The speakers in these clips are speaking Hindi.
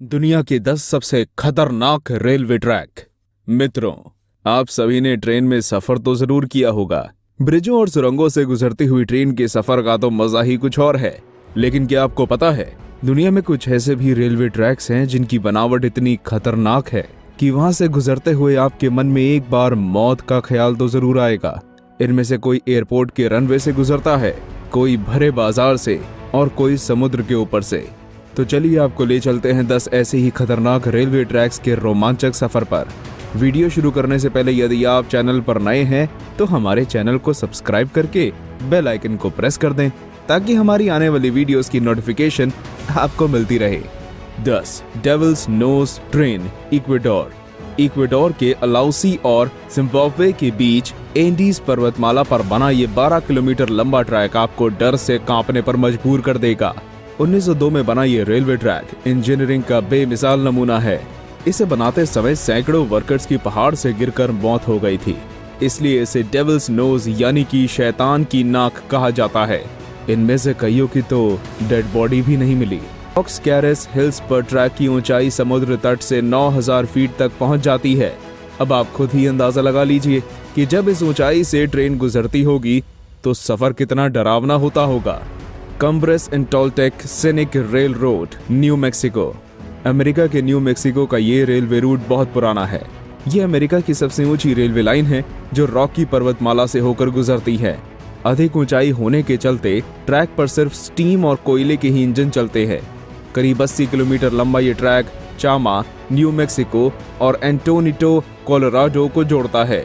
दुनिया के 10 सबसे खतरनाक रेलवे ट्रैक। मित्रों, आप सभी ने ट्रेन में सफर तो जरूर किया होगा। ब्रिजों और सुरंगों से गुजरती हुई ट्रेन के सफर का तो मजा ही कुछ और है। लेकिन क्या आपको पता है, दुनिया में कुछ ऐसे भी रेलवे ट्रैक्स हैं जिनकी बनावट इतनी खतरनाक है कि वहां से गुजरते हुए आपके मन में एक बार मौत का ख्याल तो जरूर आएगा। इनमें से कोई एयरपोर्ट के रनवे से गुजरता है, कोई भरे बाजार से और कोई समुद्र के ऊपर से। तो चलिए आपको ले चलते हैं 10 ऐसे ही खतरनाक रेलवे ट्रैक्स के रोमांचक सफर पर। वीडियो शुरू करने से पहले यदि आप चैनल पर नए हैं तो हमारे चैनल को सब्सक्राइब करके बेल आइकन को प्रेस कर दें ताकि हमारी आने वाली वीडियोस की नोटिफिकेशन आपको मिलती रहे। 10 devil's nose train, Ecuador. Ecuador के अलाउसी और जिम्बाब्वे के बीच एंडीज पर्वतमाला पर बना ये 12 किलोमीटर लंबा ट्रैक आपको डर से कांपने पर मजबूर कर देगा। 1902 में बना ये रेलवे ट्रैक इंजीनियरिंग का बेमिसाल नमूना है। इसे बनाते समय सैकड़ों वर्कर्स की पहाड़ से गिरकर मौत हो गई थी, इसलिए इसे डेविल्स नोज यानी कि शैतान की नाक कहा जाता है। इनमें से कईयों की तो डेड बॉडी भी नहीं मिली। बॉक्स कैरेस हिल्स पर ट्रैक की ऊंचाई समुद्र तट से 9000 फीट तक पहुंच जाती है। अब आप खुद ही अंदाजा लगा लीजिए कि जब इस ऊंचाई से ट्रेन गुजरती होगी तो सफर कितना डरावना होता होगा। Cumbres and Toltec Scenic Railroad, New Mexico. America के न्यू मैक्सिको का ये रेलवे रूट बहुत पुराना है। ये अमेरिका की सबसे ऊंची रेलवे लाइन है जो रॉकी पर्वतमाला से होकर गुजरती है। अधिक ऊंचाई होने के चलते ट्रैक पर सिर्फ स्टीम और कोयले के ही इंजन चलते हैं। करीब 80 किलोमीटर लंबा ये ट्रैक चामा, न्यू मैक्सिको और एंटोनिटो, कोलोराडो को जोड़ता है।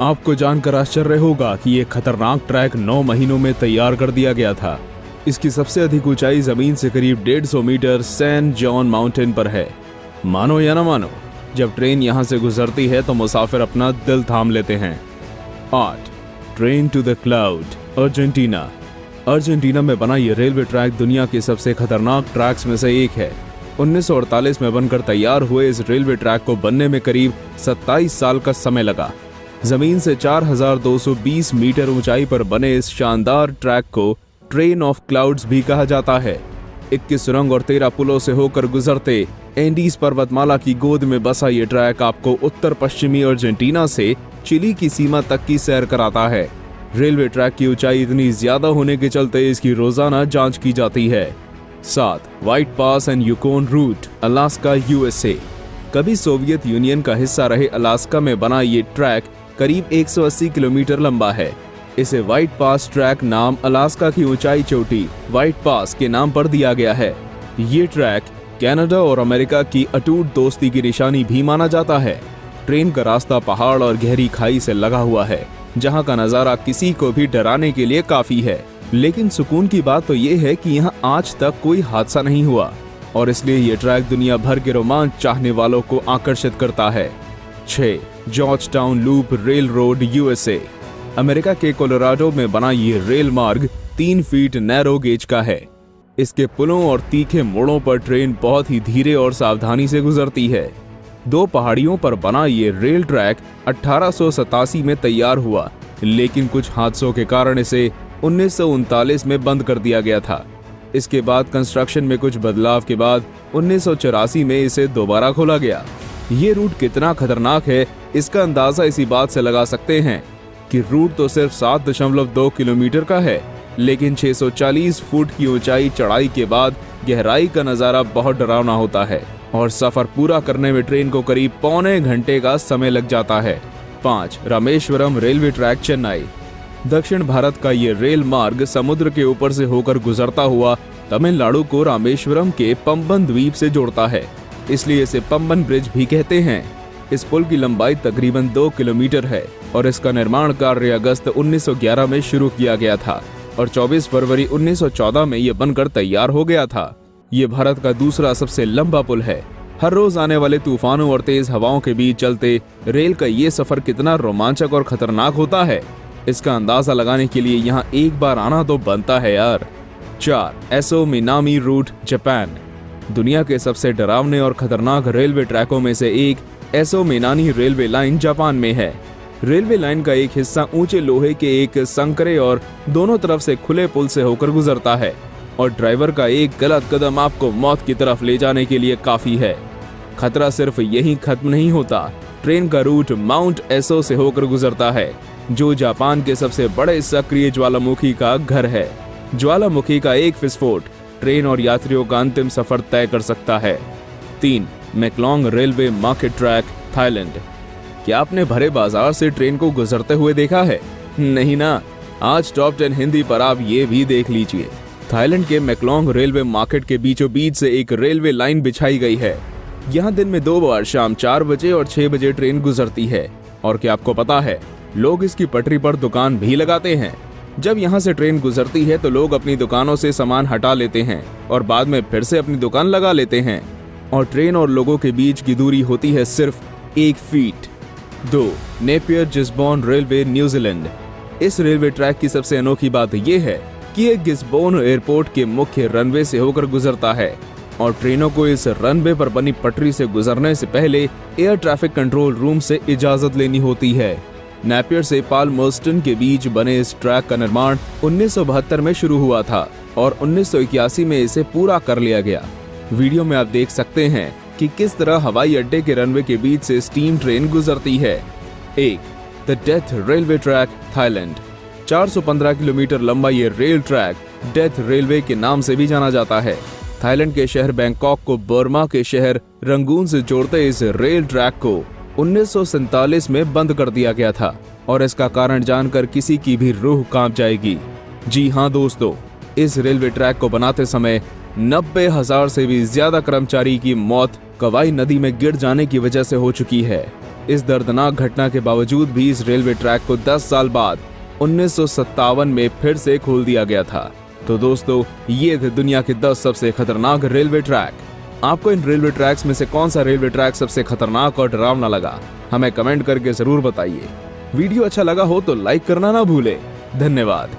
आपको जानकर आश्चर्य होगा कि ये खतरनाक ट्रैक 9 महीनों में तैयार कर दिया गया था। इसकी सबसे अधिक ऊंचाई जमीन से करीब 150 मीटर सैन जॉन माउंटेन पर है। मानो या ना मानो, जब ट्रेन यहां से गुजरती है तो मुसाफिर अपना दिल थाम लेते हैं। 8 train to the cloud, Argentina. Argentina में बना ये रेलवे ट्रैक दुनिया के सबसे खतरनाक ट्रैक्स में से एक है। 1948 में बनकर तैयार हुए इस रेलवे ट्रैक को बनने में करीब 27 साल का समय लगा। जमीन से 4220 मीटर ऊंचाई पर बने इस शानदार ट्रैक को ट्रेन ऑफ क्लाउड्स भी कहा जाता है। 21 सुरंग और 13 पुलों से होकर गुजरते एंडीज पर्वतमाला की गोद में बसा ये ट्रैक आपको उत्तर पश्चिमी अर्जेंटीना से चिली की सीमा तक की सैर कराता है। रेलवे ट्रैक की ऊंचाई इतनी ज्यादा होने के चलते इसकी रोजाना जांच की जाती है। 7 white pass and Yukon route, Alaska, USA. कभी सोवियत यूनियन का हिस्सा रहे अलास्का में बना ये ट्रैक करीब 180 किलोमीटर लंबा है। इसे व्हाइट पास ट्रैक नाम अलास्का की ऊंचाई चोटी व्हाइट पास के नाम पर दिया गया है। ये ट्रैक कनाडा और अमेरिका की अटूट दोस्ती की निशानी भी माना जाता है। ट्रेन का रास्ता पहाड़ और गहरी खाई से लगा हुआ है, जहां का नजारा किसी को भी डराने के लिए काफी है। लेकिन सुकून की बात तो ये है कि यहाँ आज तक कोई हादसा नहीं हुआ और इसलिए ये ट्रैक दुनिया भर के रोमांच चाहने वालों को आकर्षित करता है। 6 George town loop rail road, USA. America के कोलोराडो में बना ये रेल मार्ग 3 फीट नैरो गेज का है। इसके पुलों और तीखे मोड़ों पर ट्रेन बहुत ही धीरे और सावधानी से गुजरती है। 2 पहाड़ियों पर बना ये रेल ट्रैक 1887 में तैयार हुआ, लेकिन कुछ हादसों के कारण इसे 1939 में बंद कर दिया गया था। इसके बाद कंस्ट्रक्शन में कुछ बदलाव के बाद 1984 में इसे दोबारा खोला गया। ये रूट कितना खतरनाक है इसका अंदाजा इसी बात से लगा सकते हैं कि रूट तो सिर्फ 7.2 किलोमीटर का है, लेकिन 640 फुट की ऊंचाई चढ़ाई के बाद गहराई का नजारा बहुत डरावना होता है और सफर पूरा करने में ट्रेन को करीब पौने घंटे का समय लग जाता है। 5 रामेश्वरम रेलवे ट्रैक, चेन्नई। दक्षिण भारत का ये रेल मार्ग समुद्र के ऊपर से होकर गुजरता हुआ तमिलनाडु को रामेश्वरम के पंबन द्वीप से जोड़ता है, इसलिए इसे पंबन ब्रिज भी कहते हैं। इस पुल की लंबाई तकरीबन 2 किलोमीटर है और इसका निर्माण कार्य अगस्त 1911 में शुरू किया गया था और 24 फरवरी 1914 में यह बनकर तैयार हो गया था। ये भारत का दूसरा सबसे लंबा पुल है। हर रोज आने वाले तूफानों और तेज हवाओं के बीच चलते रेल का ये सफर कितना रोमांचक और खतरनाक होता है, इसका अंदाजा लगाने के लिए यहाँ एक बार आना तो बनता है यार। 4 एसो मिनामी रूट, जापान। दुनिया के सबसे डरावने और खतरनाक रेलवे ट्रैकों में से एक एसो मिनामी रेलवे लाइन जापान में है। रेलवे लाइन का एक हिस्सा ऊंचे लोहे के एक संकरे और दोनों तरफ से खुले पुल से होकर गुजरता है। और ड्राइवर का एक गलत कदम आपको मौत की तरफ ले जाने के लिए काफी है। खतरा सिर्फ यहीं खत्म नहीं होता। ट्रेन का रूट माउंट एसो से होकर गुजरता है, जो जापान के सबसे बड़े सक्रिय ज्वालामुखी का घर है। ज्वालामुखी का एक विस्फोट ट्रेन और यात्रियों का अंतिम सफर तय कर सकता है। 3. मैकलोंग रेलवे मार्केट ट्रैक, थाईलैंड। क्या आपने भरे बाजार से ट्रेन को गुजरते हुए देखा है? नहीं ना। आज टॉप 10 हिंदी पर आप ये भी देख लीजिए। थाईलैंड के मैकलोंग रेलवे मार्केट के बीचों बीच से एक रेलवे लाइन बिछाई गई है। यहाँ दिन में 2 बार शाम 4 बजे और 6 बजे ट्रेन गुजरती है। और क्या आपको पता है, लोग इसकी पटरी पर दुकान भी लगाते हैं। जब यहाँ से ट्रेन गुजरती है तो लोग अपनी दुकानों से सामान हटा लेते हैं और बाद में फिर से अपनी दुकान लगा लेते हैं। और ट्रेन और लोगों के बीच की दूरी होती है सिर्फ 1 feet. 2. Napier Gisborne railway, New Zealand. इस रेलवे ट्रैक की सबसे अनोखी बात यह है कि ये गिस्बोर्न एयरपोर्ट के मुख्य रनवे से होकर गुजरता है और ट्रेनों को इस रनवे पर बनी पटरी से गुजरने से पहले एयर ट्रैफिक कंट्रोल रूम से इजाजत लेनी होती है। नेपियर से पाल्मर्स्टन के बीच बने इस ट्रैक का निर्माण 1972 में शुरू हुआ था और 1981 में इसे पूरा कर लिया गया। वीडियो में आप देख सकते हैं कि किस तरह हवाई अड्डे के रनवे के बीच से स्टीम ट्रेन गुजरती है। 1. The death railway track, Thailand. 415 kilometre लंबा ये रेल ट्रैक डेथ रेलवे के नाम से भी जाना जाता है। थाईलैंड के शहर बैंकॉक को बर्मा के शहर रंगून से जोड़ते इस रेल ट्रैक को 1947 में बंद कर दिया गया था और इसका कारण जानकर किसी की भी रूह कांप जाएगी। जी हाँ दोस्तों, इस रेलवे ट्रैक को बनाते समय 90,000 से भी ज्यादा कर्मचारी की मौत कवाई नदी में गिर जाने की वजह से हो चुकी है। इस दर्दनाक घटना के बावजूद भी इस रेलवे ट्रैक को 10 साल बाद 1957 में फिर से खोल दिया गया था। तो दोस्तों, ये थे दुनिया के 10 सबसे खतरनाक रेलवे ट्रैक। आपको इन रेलवे ट्रैक्स में से कौन सा रेलवे ट्रैक सबसे खतरनाक और डरावना लगा, हमें कमेंट करके जरूर बताइए। वीडियो अच्छा लगा हो तो लाइक करना ना भूले। धन्यवाद।